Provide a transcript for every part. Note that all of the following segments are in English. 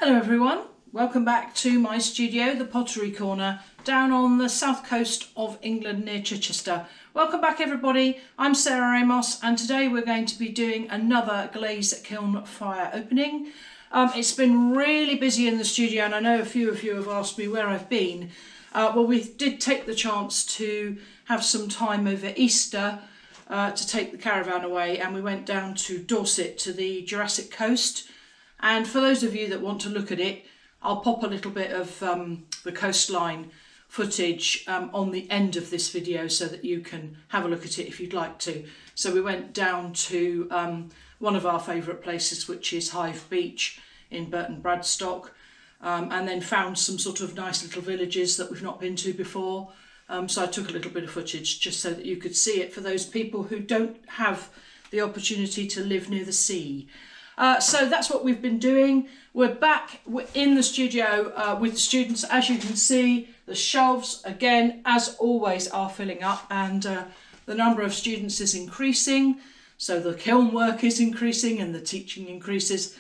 Hello everyone, welcome back to my studio, the Pottery Corner, down on the south coast of England near Chichester. Welcome back everybody, I'm Sarah Amos and today we're going to be doing another Glaze kiln fire opening. It's been really busy in the studio and I know a few of you have asked me where I've been. Well, we did take the chance to have some time over Easter to take the caravan away, and we went down to Dorset to the Jurassic Coast. And for those of you that want to look at it, I'll pop a little bit of the coastline footage on the end of this video so that you can have a look at it if you'd like to. So we went down to one of our favourite places, which is Hive Beach in Burton Bradstock, and then found some sort of nice little villages that we've not been to before. So I took a little bit of footage just so that you could see it for those people who don't have the opportunity to live near the sea. So that's what we've been doing. We're back in the studio with the students. As you can see, the shelves again, as always, are filling up, and the number of students is increasing. So the kiln work is increasing and the teaching increases.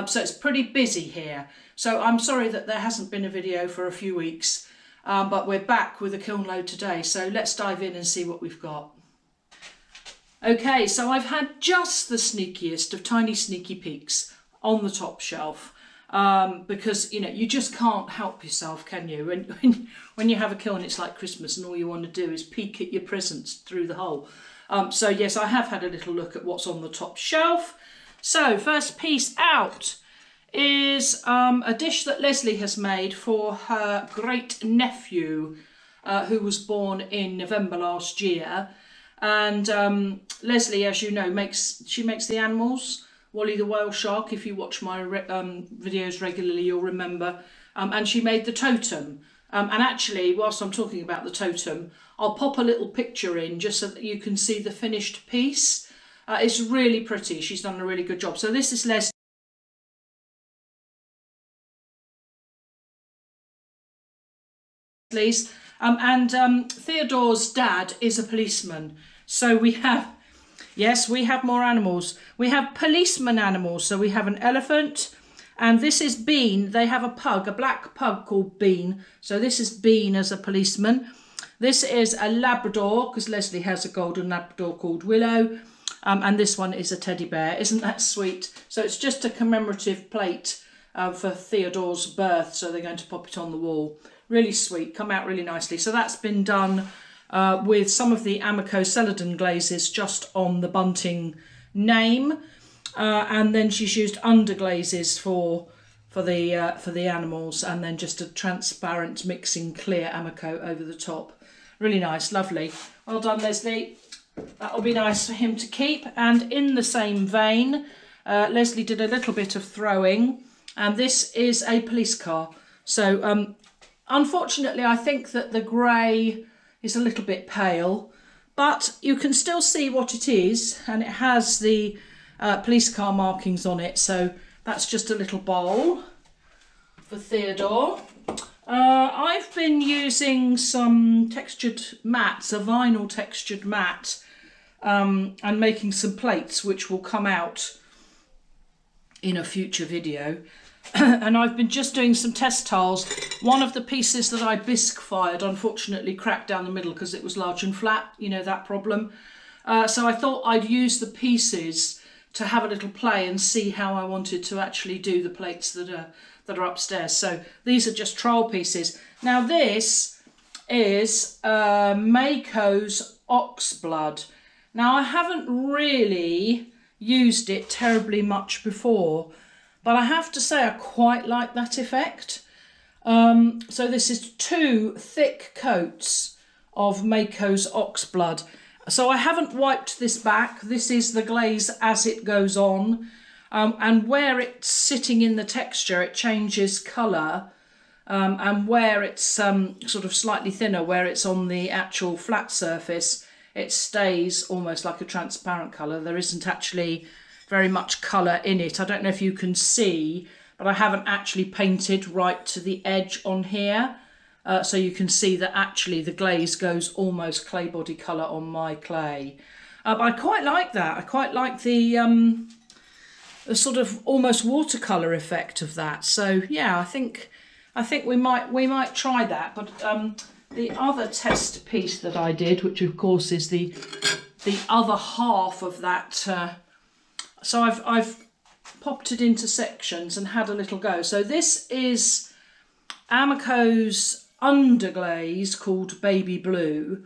So it's pretty busy here. So I'm sorry that there hasn't been a video for a few weeks, but we're back with a kiln load today. So let's dive in and see what we've got. Okay, so I've had just the sneakiest of tiny sneaky peeks on the top shelf because, you know, you just can't help yourself, can you? When you have a kiln, it's like Christmas and all you want to do is peek at your presents through the hole. So yes, I have had a little look at what's on the top shelf. So first piece out is a dish that Leslie has made for her great nephew who was born in November last year. And Leslie, as you know, makes the animals. Wally the whale shark, if you watch my videos regularly, you'll remember. And she made the totem. And actually, whilst I'm talking about the totem, I'll pop a little picture in just so that you can see the finished piece. It's really pretty. She's done a really good job. So this is Leslie's. And Theodore's dad is a policeman. So we have, yes, we have more animals. We have policeman animals. So we have an elephant, and this is Bean. They have a pug, a black pug called Bean. So this is Bean as a policeman. This is a Labrador, because Leslie has a golden Labrador called Willow. And this one is a teddy bear. Isn't that sweet? So it's just a commemorative plate for Theodore's birth. So they're going to pop it on the wall. Really sweet, come out really nicely. So that's been done with some of the Amaco Celadon glazes just on the bunting name, and then she's used underglazes for the animals, and then just a transparent mixing clear Amaco over the top. Really nice, lovely. Well done, Leslie. That'll be nice for him to keep. And in the same vein, Leslie did a little bit of throwing, and this is a police car. So unfortunately, I think that the grey is a little bit pale, but you can still see what it is, and it has the police car markings on it. So that's just a little bowl for Theodore. I've been using some textured mats, a vinyl textured mat, and making some plates which will come out in a future video. And I've been just doing some test tiles. One of the pieces that I bisque fired unfortunately cracked down the middle because it was large and flat, you know, that problem. So I thought I'd use the pieces to have a little play and see how I wanted to actually do the plates that are upstairs. So these are just trial pieces. Now this is Mayco's Oxblood. Now I haven't really used it terribly much before, but I have to say I quite like that effect. So this is 2 thick coats of Mayco's Oxblood. So I haven't wiped this back. This is the glaze as it goes on. And where it's sitting in the texture, it changes colour. And where it's sort of slightly thinner, where it's on the actual flat surface, it stays almost like a transparent colour. There isn't actually very much colour in it. I don't know if you can see, but I haven't actually painted right to the edge on here. So you can see that actually the glaze goes almost clay body colour on my clay. But I quite like that. I quite like the sort of almost watercolour effect of that. So yeah, I think we might try that. But the other test piece that I did, which of course is the other half of that, so I've popped it into sections and had a little go. So this is Amaco's underglaze called Baby Blue,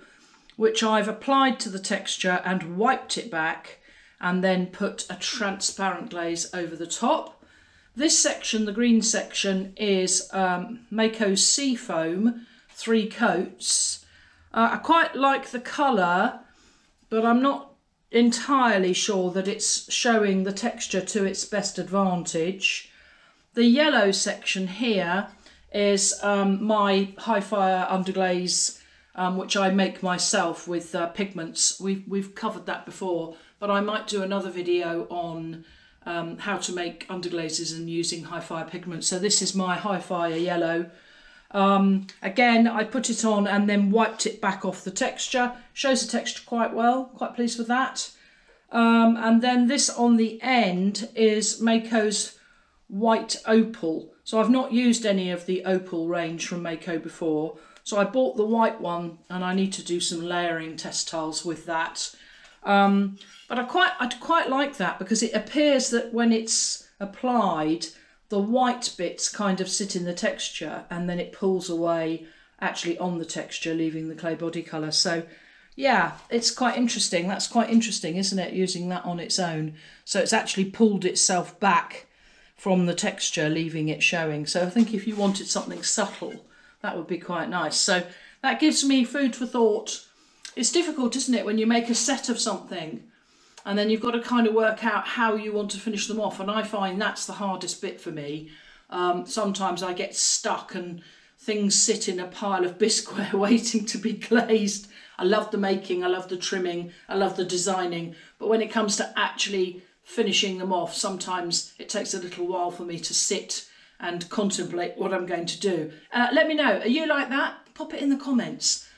which I've applied to the texture and wiped it back and then put a transparent glaze over the top. This section, the green section, is Mayco's Seafoam 3 coats. I quite like the colour, but I'm not entirely sure that it's showing the texture to its best advantage. The yellow section here is my high fire underglaze, which I make myself with pigments. We've covered that before, but I might do another video on how to make underglazes and using high fire pigments. So this is my high fire yellow. Again, I put it on and then wiped it back off the texture. Shows the texture quite well, quite pleased with that. And then this on the end is Mayco's White Opal. So I've not used any of the opal range from Mayco before. So I bought the white one and I need to do some layering test tiles with that. But I'd quite like that because it appears that when it's applied, the white bits kind of sit in the texture and then it pulls away actually on the texture, leaving the clay body colour. So yeah, it's quite interesting. That's quite interesting, isn't it, using that on its own? So it's actually pulled itself back from the texture, leaving it showing. So I think if you wanted something subtle, that would be quite nice. So that gives me food for thought. It's difficult, isn't it, when you make a set of something and then you've got to kind of work out how you want to finish them off. And I find that's the hardest bit for me. Sometimes I get stuck and things sit in a pile of bisqueware waiting to be glazed. I love the making, I love the trimming, I love the designing. But when it comes to actually finishing them off, sometimes it takes a little while for me to sit and contemplate what I'm going to do. Let me know, are you like that? Pop it in the comments.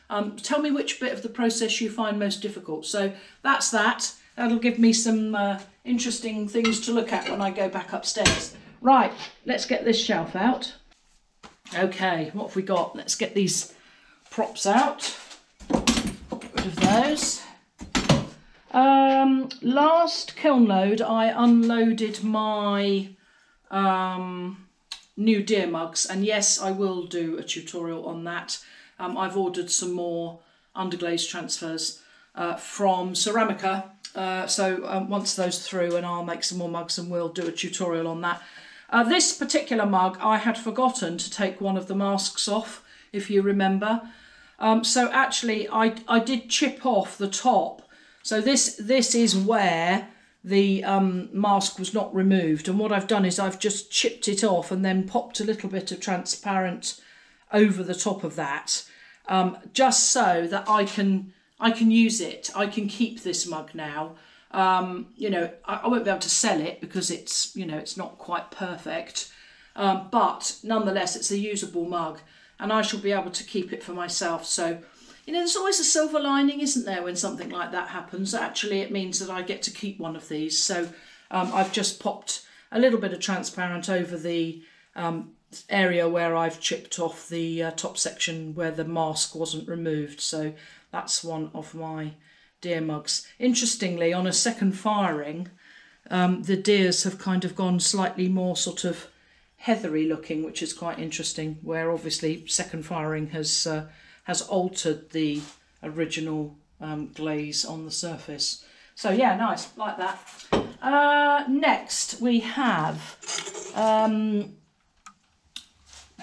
Tell me which bit of the process you find most difficult. So that's that. That'll give me some interesting things to look at when I go back upstairs. Right, let's get this shelf out. Okay, what have we got? Let's get these props out. Get rid of those. Last kiln load, I unloaded my new deer mugs, and yes, I will do a tutorial on that. I've ordered some more underglaze transfers from Ceramica, so once those through, and I'll make some more mugs and we'll do a tutorial on that. This particular mug, I had forgotten to take one of the masks off, if you remember. So actually I did chip off the top. So this is where the mask was not removed, and what I've done is I've just chipped it off and then popped a little bit of transparent over the top of that, just so that I can use it. I can keep this mug now. You know, I won't be able to sell it because it's, you know, it's not quite perfect, but nonetheless it's a usable mug and I shall be able to keep it for myself. So, you know, there's always a silver lining, isn't there, when something like that happens? Actually, it means that I get to keep one of these. So I've just popped a little bit of transparent over the area where I've chipped off the top section where the mask wasn't removed. So that's one of my deer mugs. Interestingly, on a second firing, the deers have kind of gone slightly more sort of heathery looking, which is quite interesting, where obviously second firing has altered the original glaze on the surface. So yeah, nice, like that. Next we have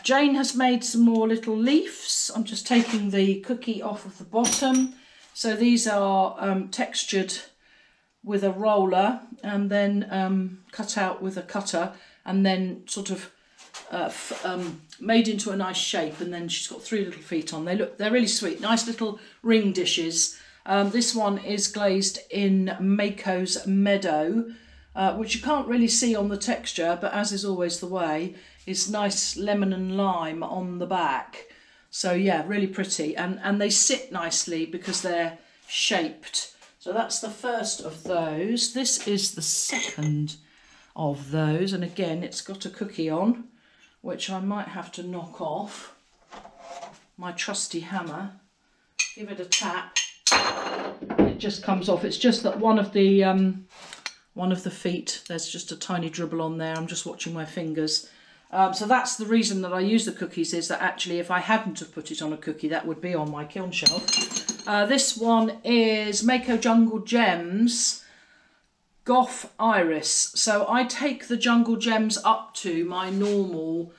Jane has made some more little leaves. I'm just taking the cookie off of the bottom. So these are textured with a roller and then cut out with a cutter and then sort of made into a nice shape, and then she's got 3 little feet on. They're really sweet, nice little ring dishes. This one is glazed in Mayco's Meadow, which you can't really see on the texture, but as is always the way, is nice lemon and lime on the back. So yeah, really pretty, and they sit nicely because they're shaped. So that's the first of those. This is the second. of those. And again, it's got a cookie on, which I might have to knock off. My trusty hammer. Give it a tap. It just comes off. It's just that one of the feet, there's just a tiny dribble on there. I'm just watching my fingers. So that's the reason that I use the cookies, is that actually if I hadn't have put it on a cookie, that would be on my kiln shelf. This one is Mayco Jungle Gems Goth Iris. So I take the Jungle Gems up to my normal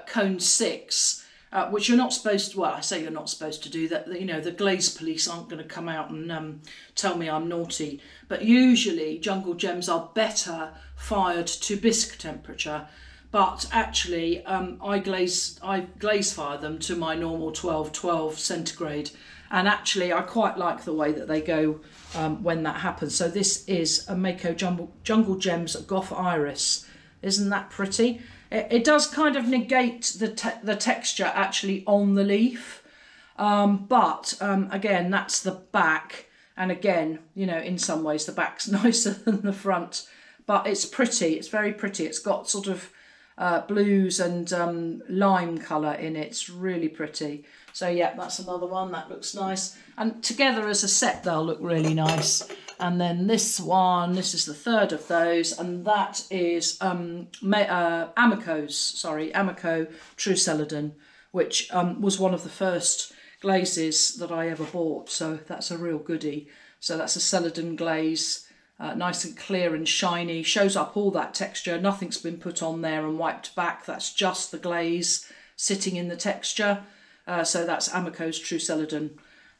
cone 6, which you're not supposed to, well, I say you're not supposed to do that. You know, the Glaze police aren't going to come out and tell me I'm naughty. But usually Jungle Gems are better fired to bisque temperature. But actually, I glaze fire them to my normal 1212 centigrade, and actually I quite like the way that they go when that happens. So this is a Mayco Jungle Gems Goth Iris. Isn't that pretty? It does kind of negate the texture actually on the leaf, but again, that's the back, and again, you know, in some ways the back's nicer than the front, but it's pretty. It's very pretty. It's got sort of blues and lime colour in it. It's really pretty. So yeah, that's another one that looks nice, and together as a set they'll look really nice. And then this one, this is the third of those, and that is Amaco True Celadon, which was one of the first glazes that I ever bought, so that's a real goodie. So that's a Celadon glaze. Nice and clear and shiny, shows up all that texture, nothing's been put on there and wiped back, that's just the glaze sitting in the texture. So that's Amaco's True Celadon,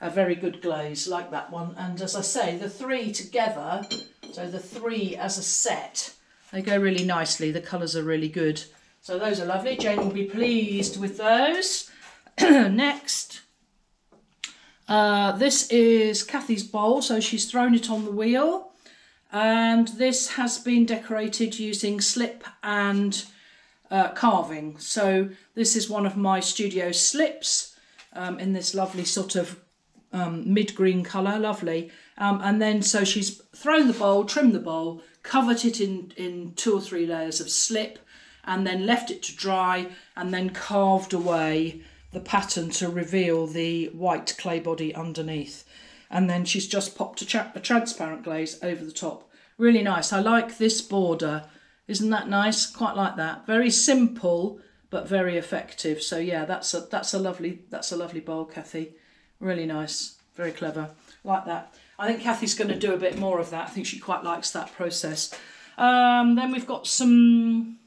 a very good glaze, like that one. And as I say, the three together, so the three as a set, they go really nicely, the colours are really good. So those are lovely, Jane will be pleased with those. Next, this is Kathy's bowl, so she's thrown it on the wheel. And this has been decorated using slip and carving. So this is one of my studio slips in this lovely sort of mid-green colour, lovely. And then so she's thrown the bowl, trimmed the bowl, covered it in 2 or 3 layers of slip, and then left it to dry, and then carved away the pattern to reveal the white clay body underneath. And then she's just popped a transparent glaze over the top. Really nice. I like this border. Isn't that nice? Quite like that. Very simple, but very effective. So yeah, that's a lovely bowl, Kathy. Really nice. Very clever. Like that. I think Kathy's going to do a bit more of that. I think she quite likes that process. Then we've got some...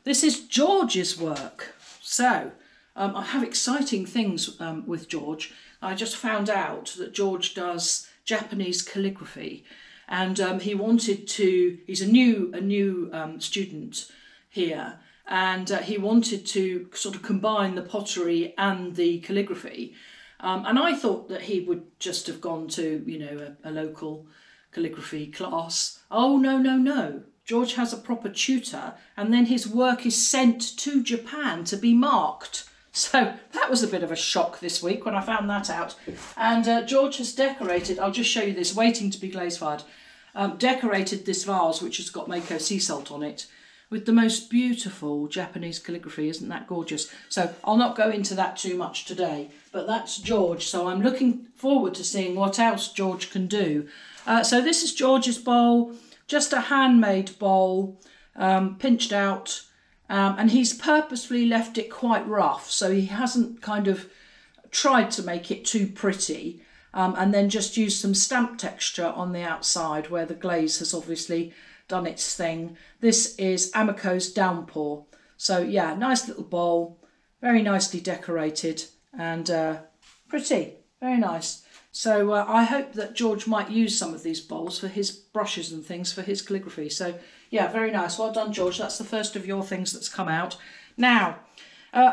This is George's work. So I have exciting things with George. I just found out that George does Japanese calligraphy, and he wanted to. He's a new student here, and he wanted to sort of combine the pottery and the calligraphy. And I thought that he would just have gone to, you know, a local calligraphy class. Oh no! George has a proper tutor, and then his work is sent to Japan to be marked. So that was a bit of a shock this week when I found that out. And George has decorated, I'll just show you this, waiting to be glaze fired, decorated this vase which has got Mayco sea salt on it with the most beautiful Japanese calligraphy. Isn't that gorgeous? So I'll not go into that too much today, but that's George. So I'm looking forward to seeing what else George can do. So this is George's bowl, just a handmade bowl, pinched out. And he's purposefully left it quite rough, so he hasn't kind of tried to make it too pretty, and then just used some stamp texture on the outside where the glaze has obviously done its thing. This is Amaco's Downpour. So yeah, nice little bowl, very nicely decorated, and pretty, very nice. So I hope that George might use some of these bowls for his brushes and things for his calligraphy. So yeah, very nice. Well done, George. That's the first of your things that's come out. Now,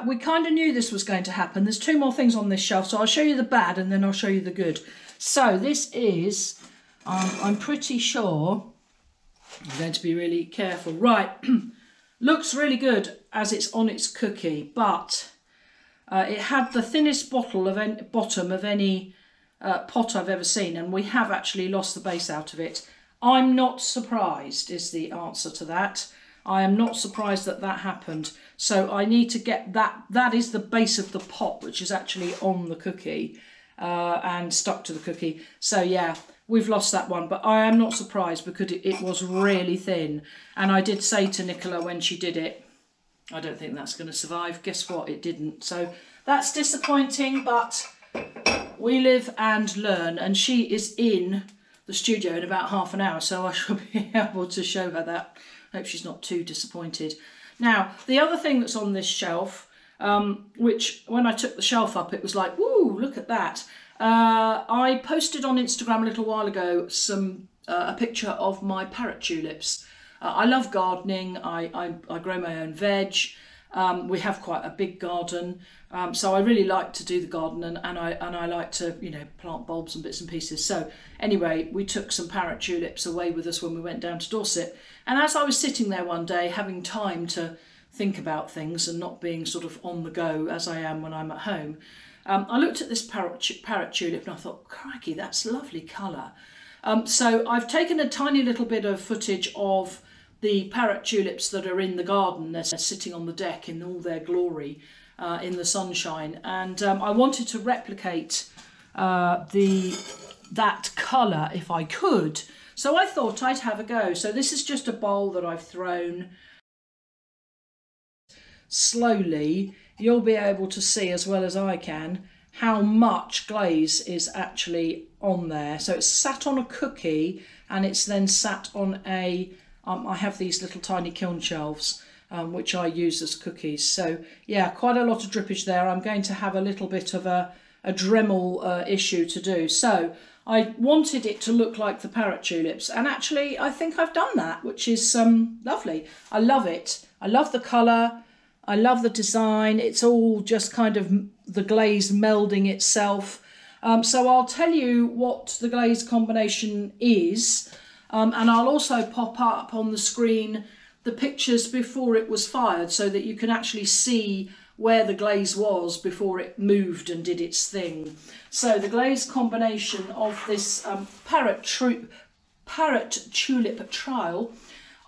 we kind of knew this was going to happen. There's 2 more things on this shelf, so I'll show you the bad and then I'll show you the good. So this is, I'm pretty sure, I'm going to be really careful. Right, looks really good as it's on its cookie, but it had the thinnest bottom of any pot I've ever seen, and we have actually lost the base out of it. I'm not surprised is the answer to that. I am not surprised that that happened. So I need to get that. That is the base of the pot, which is actually on the cookie and stuck to the cookie. So yeah, we've lost that one, but I am not surprised because it was really thin. And I did say to Nicola when she did it, I don't think that's going to survive. Guess what? It didn't. So that's disappointing, but we live and learn. And she is in the studio in about half an hour, so I shall be able to show her that. I hope she's not too disappointed. Now, the other thing that's on this shelf, which when I took the shelf up, it was like, woo, look at that. I posted on Instagram a little while ago a picture of my parrot tulips. I love gardening. I grow my own veg. We have quite a big garden, so I really like to do the garden, and I like to, you know, plant bulbs and bits and pieces. So anyway, we took some parrot tulips away with us when we went down to Dorset, and as I was sitting there one day having time to think about things and not being sort of on the go as I am when I'm at home, I looked at this parrot tulip and I thought, crikey, that's lovely colour. So I've taken a tiny little bit of footage of the parrot tulips that are in the garden. They're sitting on the deck in all their glory in the sunshine, and I wanted to replicate that colour if I could. So I thought I'd have a go. So this is just a bowl that I've thrown. Slowly, you'll be able to see as well as I can how much glaze is actually on there. So it's sat on a cookie and it's then sat on a I have these little tiny kiln shelves which I use as cookies. So yeah, quite a lot of drippage there. I'm going to have a little bit of a Dremel issue to do. So I wanted it to look like the parrot tulips, and actually I think I've done that, which is lovely. I love it. I love the colour. I love the design. It's all just kind of the glaze melding itself. So I'll tell you what the glaze combination is. And I'll also pop up on the screen the pictures before it was fired so that you can actually see where the glaze was before it moved and did its thing. So the glaze combination of this parrot tulip trial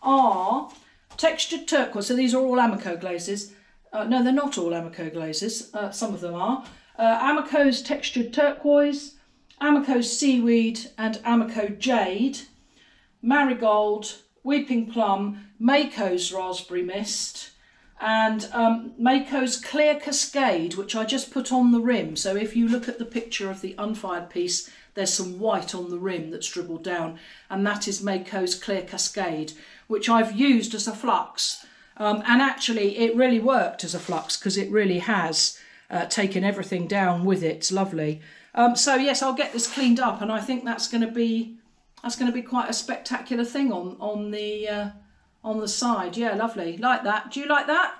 are textured turquoise. So these are all Amaco glazes. No, they're not all Amaco glazes. Some of them are. Amaco's textured turquoise, Amaco's seaweed and Amaco jade, marigold, weeping plum, Mayco's raspberry mist, and Mayco's clear cascade, which I just put on the rim. So if you look at the picture of the unfired piece, there's some white on the rim that's dribbled down, and that is Mayco's clear cascade, which I've used as a flux. And actually it really worked as a flux because it really has taken everything down with it. It's lovely. So yes, I'll get this cleaned up, and I think that's going to be quite a spectacular thing on the side. Yeah, lovely. Like that. Do you like that?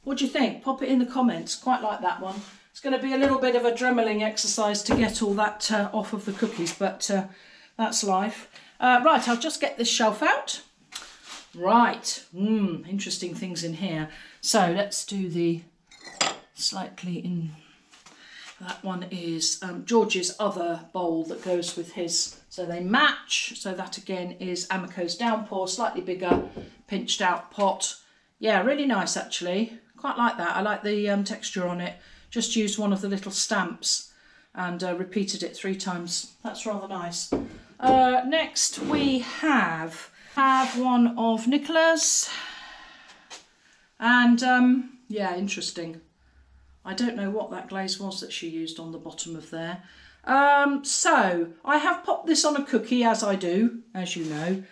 What do you think? Pop it in the comments. Quite like that one. It's going to be a little bit of a dremeling exercise to get all that off of the cookies, but that's life. Right, I'll just get this shelf out. Right, interesting things in here. So let's do the slightly in. That one is George's other bowl that goes with his. So they match. So that again is Amaco's Downpour, slightly bigger, pinched out pot. Yeah, really nice actually. Quite like that. I like the texture on it. Just used one of the little stamps and repeated it 3 times. That's rather nice. Next we have one of Nicola's, and yeah, interesting. I don't know what that glaze was that she used on the bottom of there. So I have popped this on a cookie, as I do, as you know,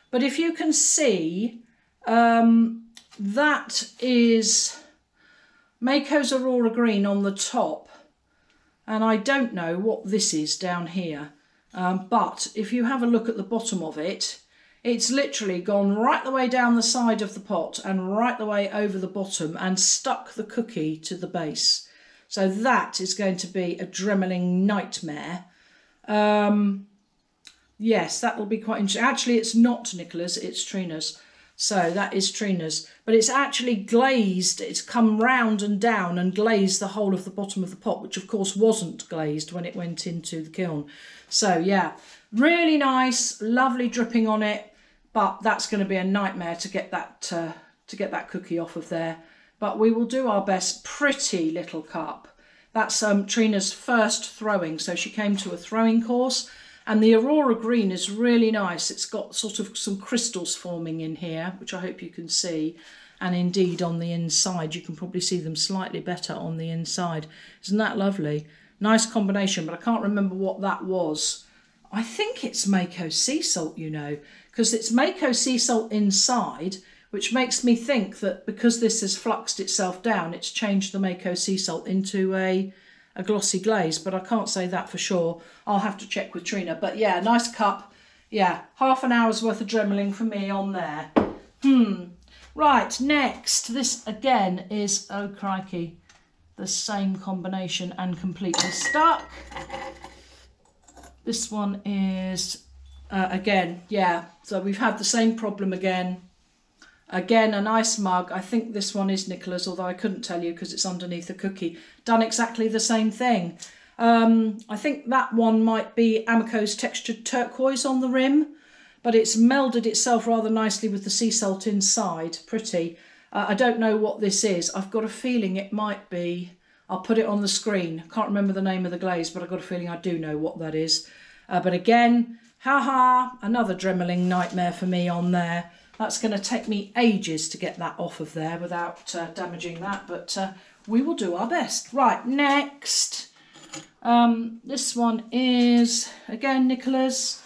but if you can see, that is Mayco's Aurora Green on the top, and I don't know what this is down here, but if you have a look at the bottom of it, it's literally gone right the way down the side of the pot and right the way over the bottom and stuck the cookie to the base. So that is going to be a dremeling nightmare. Yes, that will be quite interesting. Actually, it's not Nicola's, it's Trina's. So that is Trina's, but it's actually glazed. It's come round and down and glazed the whole of the bottom of the pot, which of course wasn't glazed when it went into the kiln. So yeah, really nice, lovely dripping on it, but that's going to be a nightmare to get that cookie off of there. But we will do our best. Pretty little cup. That's Trina's first throwing, so she came to a throwing course. And the Aurora Green is really nice. It's got sort of some crystals forming in here, which I hope you can see. And indeed on the inside, you can probably see them slightly better on the inside. Isn't that lovely? Nice combination, but I can't remember what that was. I think it's Mayco sea salt, you know, because it's Mayco sea salt inside, which makes me think that because this has fluxed itself down, it's changed the Mayco sea salt into a glossy glaze, but I can't say that for sure. I'll have to check with Trina. But yeah, nice cup. Yeah, half an hour's worth of dremeling for me on there. Right, next. This again is, oh crikey, the same combination and completely stuck. This one is, again, yeah, so we've had the same problem again. Again, a nice mug. I think this one is Nicola's, although I couldn't tell you because it's underneath the cookie. Done exactly the same thing. I think that one might be Amaco's textured turquoise on the rim, but it's melded itself rather nicely with the sea salt inside. Pretty. I don't know what this is. I've got a feeling it might be, I'll put it on the screen. Can't remember the name of the glaze, but I've got a feeling I do know what that is. But again, haha, another dremeling nightmare for me on there. That's going to take me ages to get that off of there without damaging that, but we will do our best. Right, next. This one is, again, Nicola's,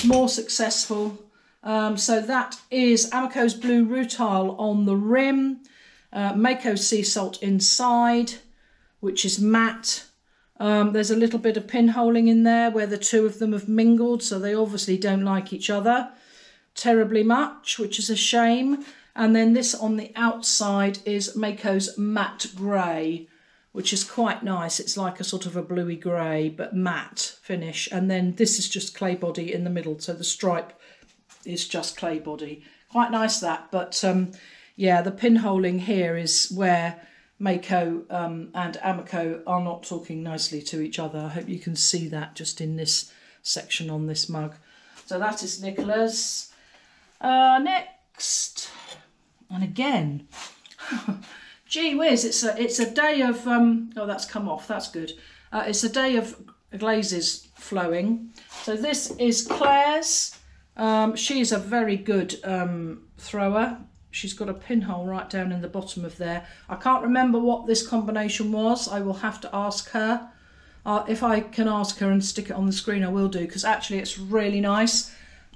more successful. So that is Amaco's blue rutile on the rim, Mayco sea salt inside, which is matte. There's a little bit of pinholing in there where the two of them have mingled, so they obviously don't like each other terribly much, which is a shame. And then this on the outside is Mayco's matte grey, which is quite nice. It's like a sort of a bluey grey, but matte finish. And then this is just clay body in the middle, so the stripe is just clay body. Quite nice that, but yeah, the pinholing here is where Mayco and Amaco are not talking nicely to each other. I hope you can see that just in this section on this mug. So that is Nicola's. Next, and again, gee whiz, it's a day of oh, that's come off, that's good. It's a day of glazes flowing. So this is Claire's. She's a very good thrower. She's got a pinhole right down in the bottom of there. I can't remember what this combination was. I will have to ask her. If I can ask her and stick it on the screen, I will do, because actually it's really nice,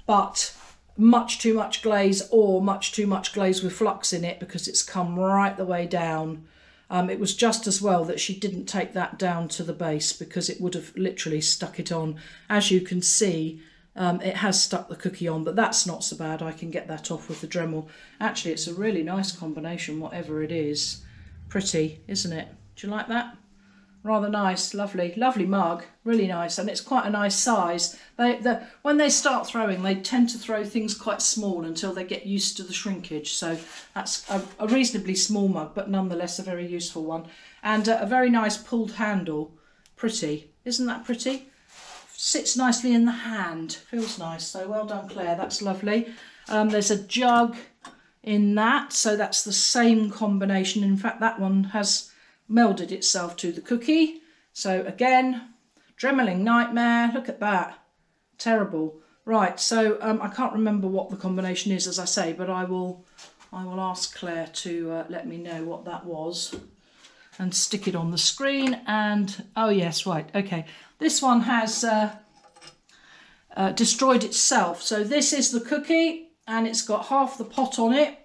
but much too much glaze, or much too much glaze with flux in it, because it's come right the way down. It was just as well that she didn't take that down to the base, because it would have literally stuck it on. As you can see, it has stuck the cookie on, but that's not so bad. I can get that off with the Dremel. Actually, it's a really nice combination, whatever it is. Pretty, isn't it? Do you like that? Rather nice, lovely, lovely mug, really nice, and it's quite a nice size. When they start throwing, they tend to throw things quite small until they get used to the shrinkage. So that's a reasonably small mug, but nonetheless a very useful one. And a very nice pulled handle. Pretty, isn't that pretty? Sits nicely in the hand, feels nice. So well done, Claire, that's lovely. There's a jug in that, so that's the same combination. In fact, that one has melded itself to the cookie. So again, dremeling nightmare. Look at that, terrible. Right, so I can't remember what the combination is, as I say, but I will ask Claire to let me know what that was and stick it on the screen. And oh yes, right, okay, this one has destroyed itself. So this is the cookie, and it's got half the pot on it,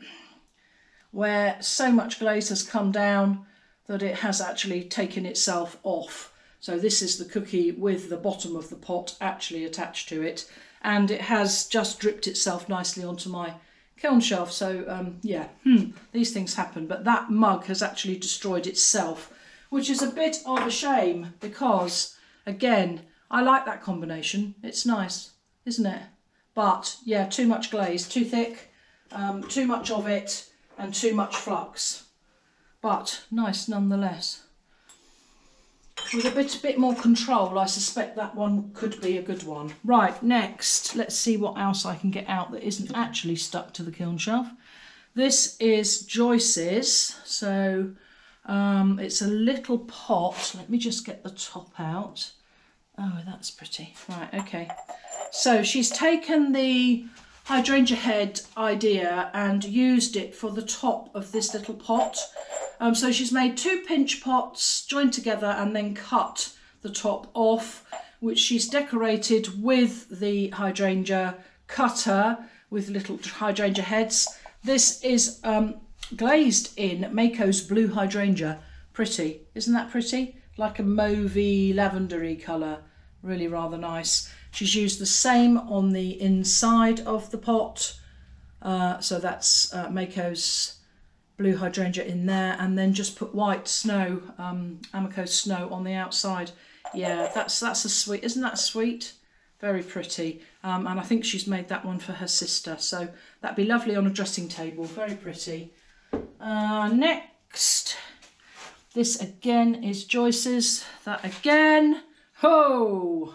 where so much glaze has come down that it has actually taken itself off. So this is the cookie with the bottom of the pot actually attached to it, and it has just dripped itself nicely onto my kiln shelf. So yeah, these things happen, but that mug has actually destroyed itself, which is a bit of a shame, because again, I like that combination. It's nice, isn't it? But yeah, too much glaze, too thick. too much of it and too much flux, but nice nonetheless. With a bit more control, I suspect that one could be a good one. Right, next, let's see what else I can get out that isn't actually stuck to the kiln shelf. This is Joyce's, so it's a little pot. Let me just get the top out. Oh, that's pretty. Right, okay. So she's taken the hydrangea head idea and used it for the top of this little pot. So she's made 2 pinch pots joined together and then cut the top off, which she's decorated with the hydrangea cutter with little hydrangea heads. This is glazed in Mayco's blue hydrangea. Pretty, isn't that pretty? Like a mauvey, lavendery colour, really rather nice. She's used the same on the inside of the pot, so that's Mayco's blue hydrangea in there, and then just put white snow, Amaco snow on the outside. Yeah, that's a sweet, isn't that sweet? Very pretty, and I think she's made that one for her sister, so that'd be lovely on a dressing table, very pretty. Next, this again is Joyce's, that again, ho!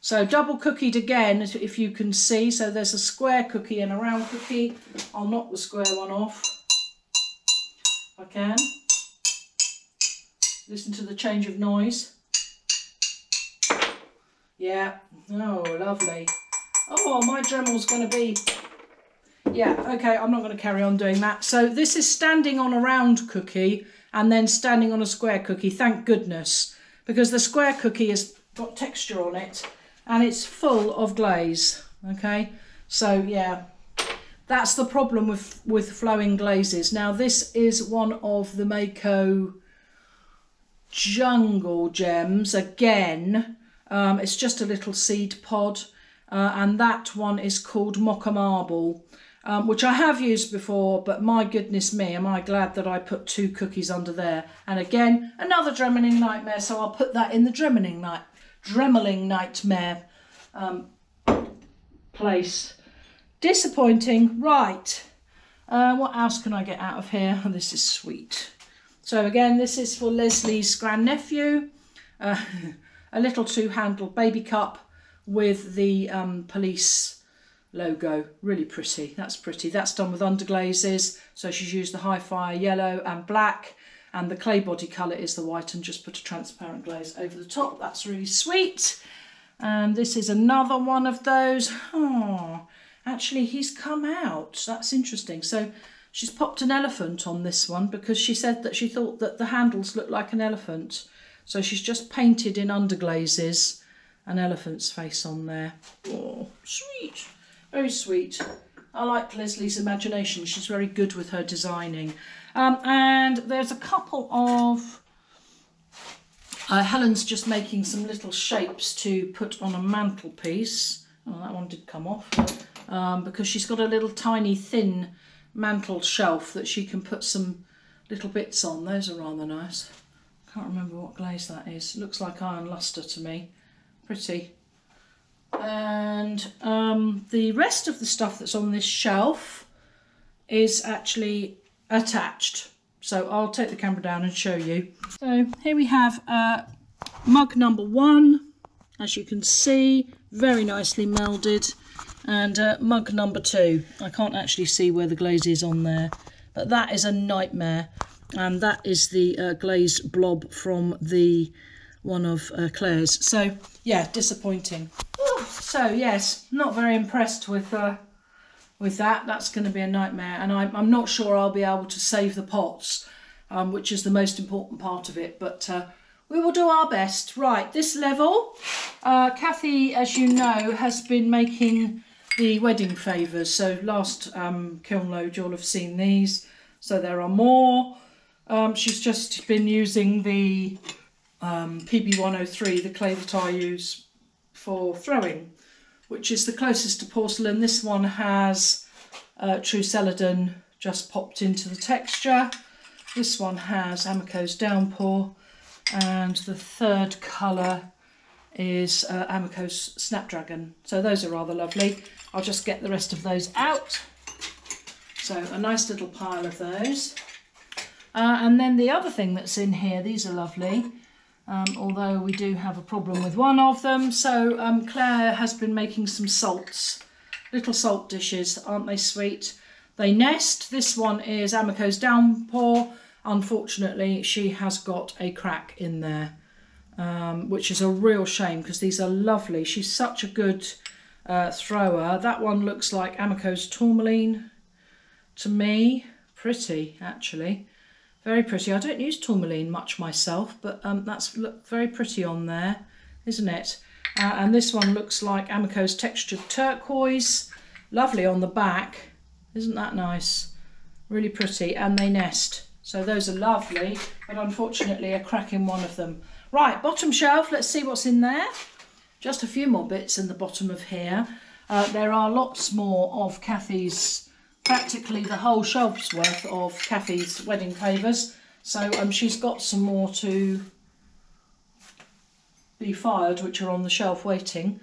So double cookied again, if you can see. So there's a square cookie and a round cookie. I'll knock the square one off, if I can. Listen to the change of noise. Yeah, oh, lovely. Oh, my Dremel's going to be... Yeah, okay, I'm not going to carry on doing that. So this is standing on a round cookie and then standing on a square cookie, thank goodness, because the square cookie has got texture on it and it's full of glaze, okay? So yeah, that's the problem with flowing glazes. Now this is one of the Mayco Jungle Gems again. It's just a little seed pod, and that one is called Mocha Marble, which I have used before, but my goodness me, am I glad that I put 2 cookies under there. And again, another Dremeling Nightmare, so I'll put that in the Dremeling Nightmare place. Disappointing. Right, what else can I get out of here? Oh, this is sweet. So again, this is for Leslie's grandnephew. A little 2-handled baby cup with the police logo. Really pretty. That's pretty. That's done with underglazes. So she's used the high fire yellow and black, and the clay body colour is the white, and just put a transparent glaze over the top. That's really sweet. And this is another one of those. Oh, actually he's come out. That's interesting. So she's popped an elephant on this one because she said that she thought that the handles looked like an elephant. So she's just painted in underglazes an elephant's face on there. Oh, sweet. Very sweet. I like Leslie's imagination. She's very good with her designing. And there's a couple of... Helen's just making some little shapes to put on a mantelpiece. Oh, that one did come off. Because she's got a little tiny thin mantel shelf that she can put some little bits on. Those are rather nice. Can't remember what glaze that is. Looks like iron lustre to me. Pretty. And the rest of the stuff that's on this shelf is actually attached. So I'll take the camera down and show you. So here we have mug number 1, as you can see, very nicely melded. And mug number 2. I can't actually see where the glaze is on there, but that is a nightmare. And that is the glazed blob from the one of Claire's. So yeah, disappointing. Ooh, so yes, not very impressed with that. That's going to be a nightmare, and I'm not sure I'll be able to save the pots, which is the most important part of it. But we will do our best. Right, this level, Kathy, as you know, has been making the wedding favours. So last kiln load, you'll have seen these. So there are more. She's just been using the PB103, the clay that I use for throwing, which is the closest to porcelain. This one has true celadon just popped into the texture. This one has Amaco's downpour, and the third colour is Amaco's snapdragon. So those are rather lovely. I'll just get the rest of those out. So a nice little pile of those. And then the other thing that's in here, these are lovely, although we do have a problem with one of them. So Claire has been making some salts, little salt dishes, aren't they sweet? They nest. This one is Amaco's Downpour. Unfortunately, she has got a crack in there, which is a real shame because these are lovely. She's such a good thrower. That one looks like Amaco's Tourmaline to me. Pretty, actually. Very pretty. I don't use tourmaline much myself, but that's look very pretty on there, isn't it? And this one looks like Amaco's Textured Turquoise. Lovely on the back. Isn't that nice? Really pretty. And they nest. So those are lovely, but unfortunately a crack in one of them. Right, bottom shelf. Let's see what's in there. Just a few more bits in the bottom of here. There are lots more of Kathy's, practically the whole shelf's worth of Kathy's wedding favours. So she's got some more to be fired, which are on the shelf waiting.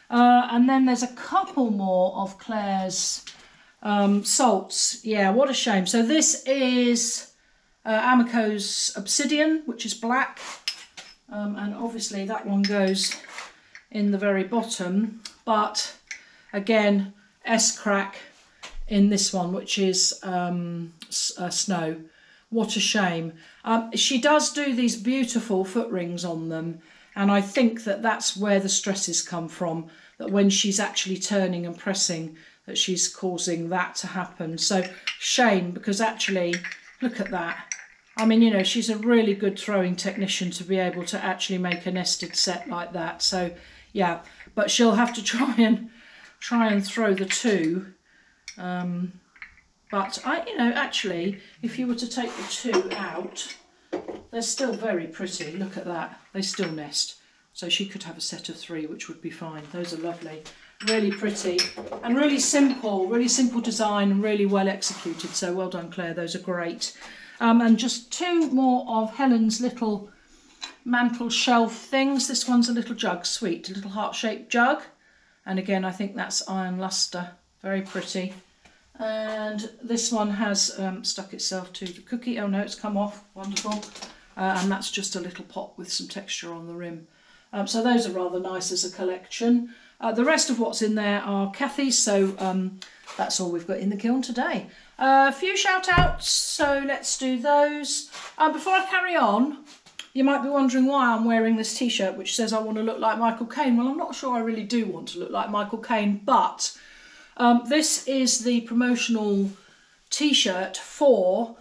And then there's a couple more of Claire's salts. Yeah, what a shame. So this is Amaco's Obsidian, which is black. And obviously that one goes in the very bottom. But again, S-crack in this one, which is snow. What a shame. She does do these beautiful foot rings on them, and I think that that's where the stresses come from, that when she's actually turning and pressing, that she's causing that to happen. So shame, because actually, look at that. I mean, you know, she's a really good throwing technician to be able to actually make a nested set like that. So yeah, but she'll have to try and throw the two. But you know, actually, if you were to take the two out, they're still very pretty. Look at that. They still nest. So she could have a set of three, which would be fine. Those are lovely. Really pretty and really simple design and really well executed. So well done, Claire. Those are great. And just two more of Helen's little mantle shelf things. This one's a little jug, sweet, a little heart-shaped jug. And again, I think that's iron luster. Very pretty. And this one has stuck itself to the cookie. Oh no, it's come off. Wonderful. And that's just a little pot with some texture on the rim. So those are rather nice as a collection. The rest of what's in there are Kathy's, so that's all we've got in the kiln today. A few shout outs, so let's do those. Before I carry on, you might be wondering why I'm wearing this t-shirt which says I want to look like Michael Caine. Well, I'm not sure I really do want to look like Michael Caine, but this is the promotional t-shirt for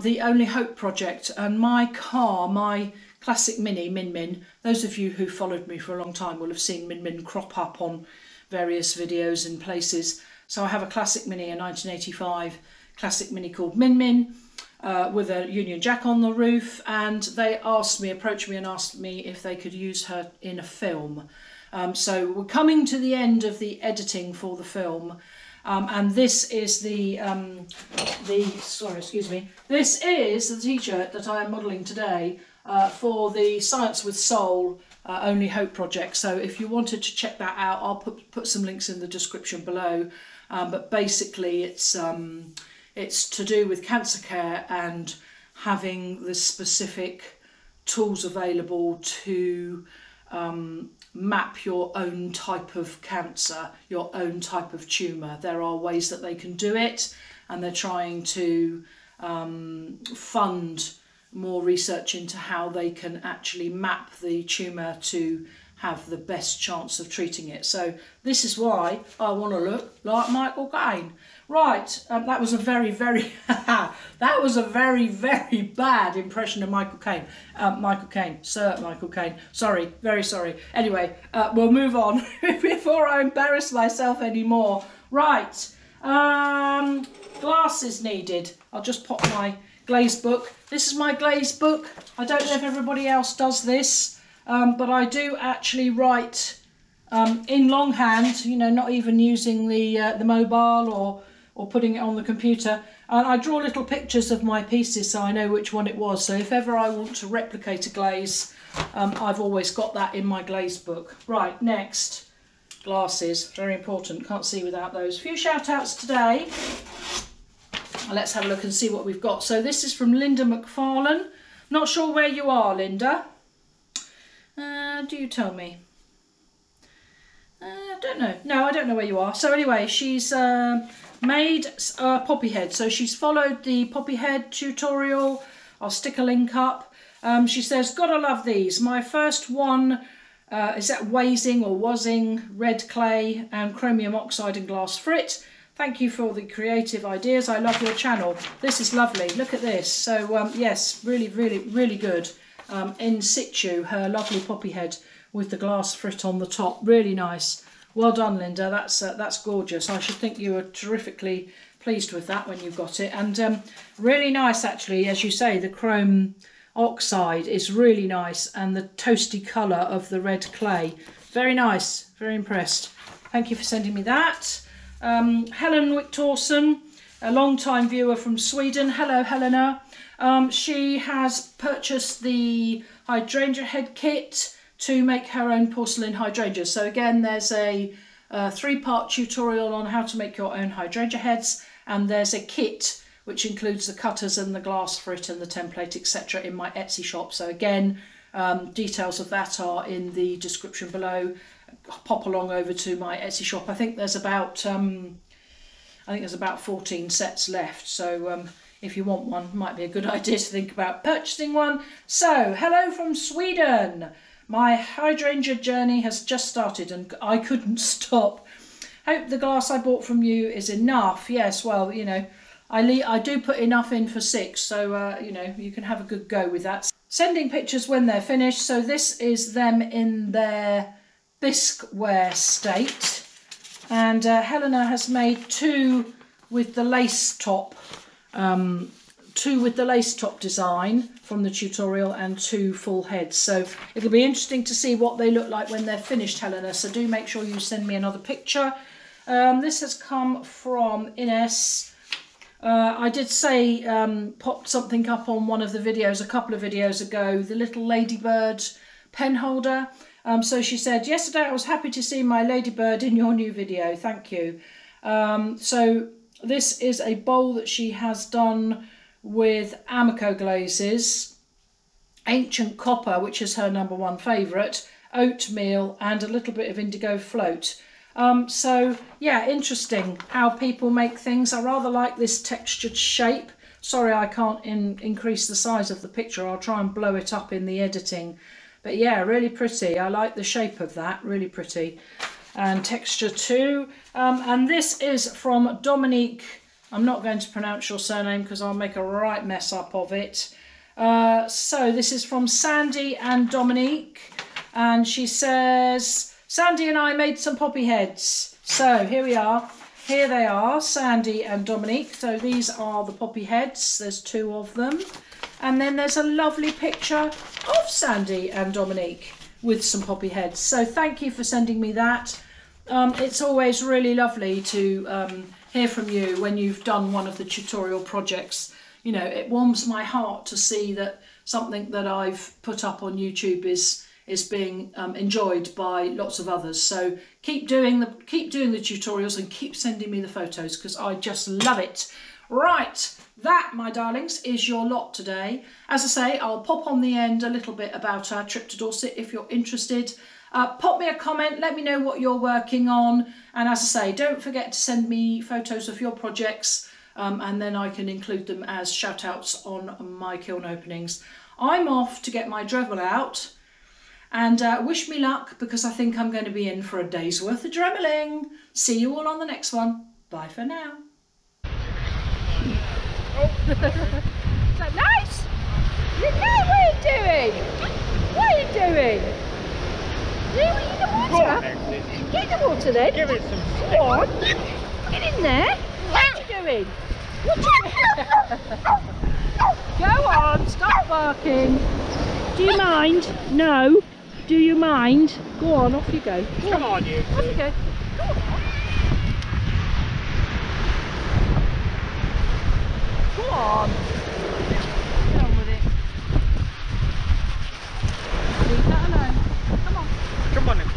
the Only Hope project, and my car, my classic Mini, Min Min, those of you who followed me for a long time will have seen Min Min crop up on various videos and places. So I have a classic Mini, a 1985 classic Mini called Min Min, with a Union Jack on the roof, and they approached me and asked me if they could use her in a film. So we're coming to the end of the editing for the film, and this is this is the t-shirt that I am modelling today for the Science with Soul Only Hope project. So if you wanted to check that out, I'll put some links in the description below. But basically, it's to do with cancer care and having the specific tools available to map your own type of cancer, your own type of tumour. There are ways that they can do it, and they're trying to fund more research into how they can actually map the tumour to have the best chance of treating it. So this is why I want to look like Michael Caine. Right, that was a very, very bad impression of Michael Caine. Sir Michael Caine. Sorry, very sorry. Anyway, we'll move on before I embarrass myself anymore. Right, glasses needed. I'll just pop my Glaze book. This is my Glaze book. I don't know if everybody else does this, but I do actually write in longhand, you know, not even using the mobile or putting it on the computer. And I draw little pictures of my pieces so I know which one it was. So if ever I want to replicate a glaze, I've always got that in my Glaze book. Right, next, glasses, very important, can't see without those. A few shout outs today. let's have a look and see what we've got. So this is from Linda McFarlane. Not sure where you are, Linda. Do you tell me? I don't know. No, I don't know where you are. So anyway, she's made a poppy head. So she's followed the poppy head tutorial. I'll stick a link up. She says, gotta love these. My first one is that Wazing or Wazing, red clay and chromium oxide and glass frit. Thank you for the creative ideas. I love your channel. This is lovely. Look at this. So yes, really, really, really good. In situ, her lovely poppy head with the glass frit on the top. Really nice. Well done, Linda. That's gorgeous. I should think you were terrifically pleased with that when you got it. And really nice, actually, as you say, the chrome oxide is really nice, and the toasty colour of the red clay. Very nice. Very impressed. Thank you for sending me that. Helen Wictorson, a long-time viewer from Sweden. Hello, Helena. She has purchased the hydrangea head kit to make her own porcelain hydrangeas. So again, there's a 3-part tutorial on how to make your own hydrangea heads, and there's a kit which includes the cutters and the glass frit and the template, etc. in my Etsy shop. So again, details of that are in the description below. Pop along over to my Etsy shop. I think there's about 14 sets left. So if you want one, might be a good idea to think about purchasing one. So hello from Sweden. My hydrangea journey has just started and I couldn't stop. Hope the glass I bought from you is enough. Yes, well, you know, I do put enough in for 6, so you know, you can have a good go with that. Sending pictures when they're finished. So this is them in their bisqueware state, and Helena has made 2 with the lace top, 2 with the lace top design from the tutorial, and 2 full heads. So it'll be interesting to see what they look like when they're finished, Helena. So do make sure you send me another picture. This has come from Ines. I did say, popped something up on one of the videos a couple of videos ago, the little ladybird pen holder. So she said, yesterday I was happy to see my ladybird in your new video. Thank you. So this is a bowl that she has done with Amaco glazes, ancient copper, which is her #1 favourite, oatmeal and a little bit of indigo float. So yeah, interesting how people make things. I rather like this textured shape. Sorry, I can't increase the size of the picture. I'll try and blow it up in the editing. But yeah, really pretty. I like the shape of that, really pretty. And texture too. And this is from Dominique. I'm not going to pronounce your surname because I'll make a right mess up of it. So this is from Sandy and Dominique. And she says, Sandy and I made some poppy heads. So here we are. Here they are, Sandy and Dominique. So these are the poppy heads. There's 2 of them. And then there's a lovely picture of Sandy and Dominique with some poppy heads. So thank you for sending me that. It's always really lovely to hear from you when you've done one of the tutorial projects. You know, it warms my heart to see that something that I've put up on YouTube is being enjoyed by lots of others. So keep doing the tutorials and keep sending me the photos because I just love it. Right, that, my darlings, is your lot today. As I say, I'll pop on the end a little bit about our trip to Dorset if you're interested. Pop me a comment, let me know what you're working on, and as I say, don't forget to send me photos of your projects, and then I can include them as shout outs on my kiln openings. I'm off to get my Dremel out, and wish me luck because I think I'm going to be in for a day's worth of dremeling. See you all on the next one. Bye for now. Is that nice? You know what are you doing? What are you doing? You in the water? Get in the water then. Give it some stick. Go on. Get in there. What are you doing? What are you doing? Go on, stop barking. Do you mind? No. Do you mind? Go on, off you go. Come on, you two. Off you go. Go on. Go on. Get on with it. Leave that alone. Come on. Come on then.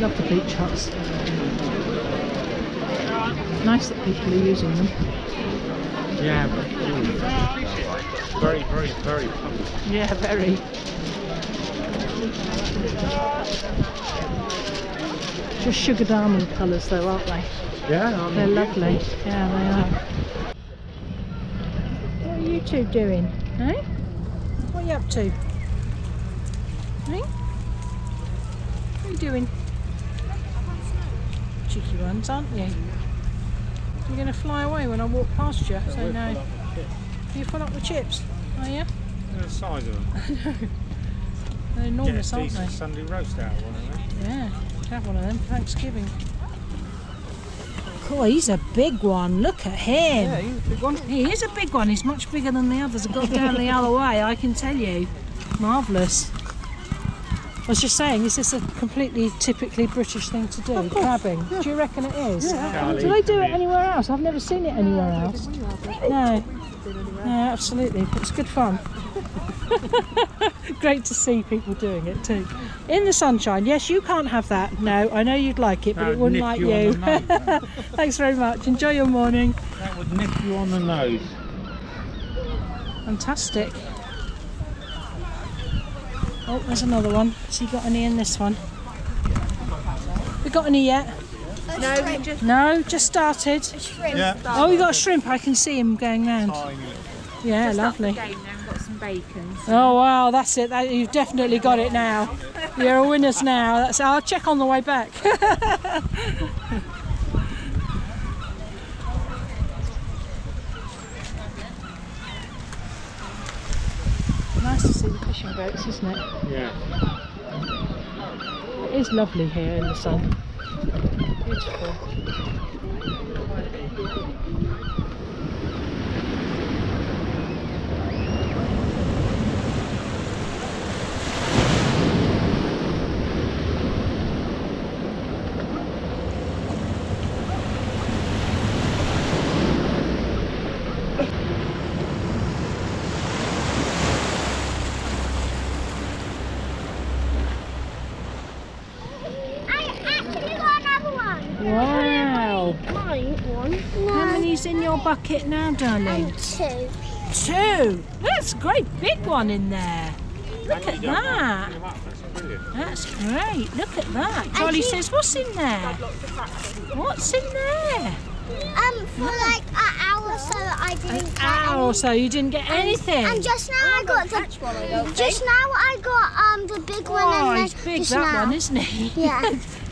love the beach huts. Nice that people are using them. Yeah, very, very, very public. Yeah, very. Just sugared almond colours though, aren't they? Yeah, They're lovely. Yeah, they are. What are you two doing? Eh? What are you up to? Eh? What are you doing? Cheeky ones, aren't you? You're going to fly away when I walk past you, so no. Are you full up with chips? Are you? The size of them. They're enormous, Get a aren't decent they? Sunday roast out of one of them. Yeah, have one of them for Thanksgiving. Cool, he's a big one. Look at him. Yeah, he's a big one. He is a big one. He's much bigger than the others. I've got down the other way, I can tell you. Marvellous. I was just saying, is this a completely typically British thing to do, crabbing? Yeah. Do you reckon it is? Yeah. Do they do it anywhere else? I've never seen it anywhere else. No. No, absolutely. It's good fun. Great to see people doing it too. In the sunshine. Yes, you can't have that. No, I know you'd like it, but it wouldn't like you. Thanks very much. Enjoy your morning. That would nip you on the nose. Fantastic. Oh, there's another one. Has he got any in this one? We got any yet? No, just started. Yeah. Oh, we got a shrimp. I can see him going round. Yeah, lovely. Got some bacon. Oh wow, that's it. You've definitely got it now. You're a winners now. That's. I'll check on the way back. Nice to see the fishing boats, isn't it? Yeah. It is lovely here in the sun. Beautiful. Wow! How many's in your bucket now, darling? 2. 2! That's a great big one in there. Look at that. That's great. Look at that. Charlie says, what's in there? What's in there? For like an hour or so I didn't An get hour or so, you didn't get anything. And just now I got the big one. Oh, and he's big, that one, isn't he? Yeah.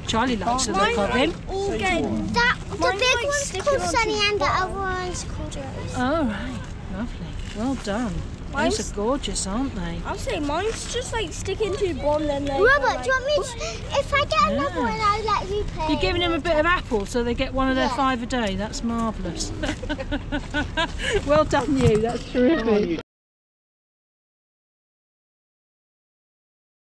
Charlie likes the look of him. The big one's called Sunny and the other one's called Rose. Oh, right. Lovely. Well done. Those are gorgeous, aren't they? I'll say mine's just like sticking to bond and then. Robert, do you want me to, if I get another one, I'll let you play. You're giving them a bit of apple so they get one of their 5 a day. That's marvellous. Well done you, that's terrific.